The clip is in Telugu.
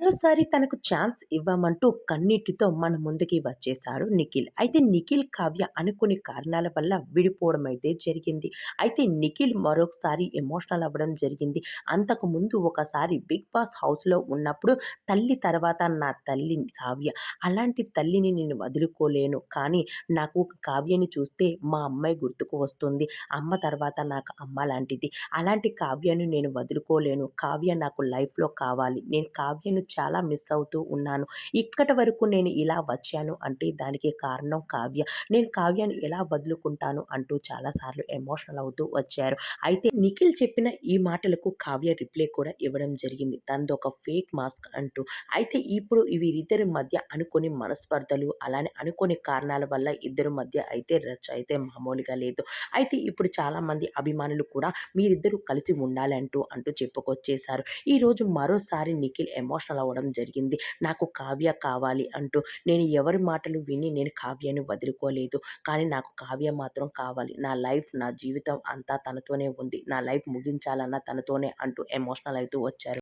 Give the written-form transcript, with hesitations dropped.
మరోసారి తనకు ఛాన్స్ ఇవ్వమంటూ కన్నీటితో మన ముందుకి వచ్చేశారు నిఖిల్. అయితే నిఖిల్, కావ్య అనుకోని కారణాల వల్ల విడిపోవడం అయితే జరిగింది. అయితే నిఖిల్ మరొకసారి ఎమోషనల్ అవ్వడం జరిగింది. అంతకుముందు ఒకసారి 'బిగ్ బాస్' హౌస్‌లో ఉన్నప్పుడు తల్లి తర్వాత నా తల్లి కావ్య. అలాంటి తల్లిని నేను వదులుకోలేను. కానీ నాకు కావ్యని చూస్తే మా అమ్మాయి గుర్తుకు వస్తుంది. అమ్మ తర్వాత నాకు అమ్మ లాంటిది. అలాంటి కావ్యను నేను వదులుకోలేను. కావ్య నాకు లైఫ్‌లో కావాలి. నేను కావ్యను చాలా మిస్ అవుతూ ఉన్నాను. ఇక్కటి వరకు నేను ఇలా వచ్చాను అంటే దానికి కారణం కావ్య. నేను కావ్యని ఎలా వదులుకుంటాను అంటూ చాలా సార్లు ఎమోషనల్ అవుతూ వచ్చారు. అయితే నిఖిల్ చెప్పిన ఈ మాటలకు కావ్య రిప్లై కూడా ఇవ్వడం జరిగింది. తనదొక ఫేక్ మాస్క్ అంటూ. అయితే ఇప్పుడు వీరిద్దరి మధ్య అనుకోని మనస్పర్ధలు, అలానే అనుకోని కారణాల వల్ల ఇద్దరి మధ్య అయితే రచ్చ అయితే మామూలుగా లేదు. అయితే ఇప్పుడు చాలామంది అభిమానులు కూడా మీరిద్దరూ కలిసి ఉండాలి అంటూ చెప్పుకొచ్చేశారు. ఈరోజు మరోసారి నిఖిల్ ఎమోషనల్ అవ్వడం జరిగింది. నాకు కావ్య కావాలి అంటూ. నేను ఎవరి మాటలు విని నేను కావ్యని వదులుకోలేదు. కానీ నాకు కావ్య మాత్రం కావాలి. నా లైఫ్, నా జీవితం అంతా తనతోనే ఉంది. నా లైఫ్ ముగించాలన్నా తనతోనే అంటూ ఎమోషనల్ అవుతూ వచ్చారు.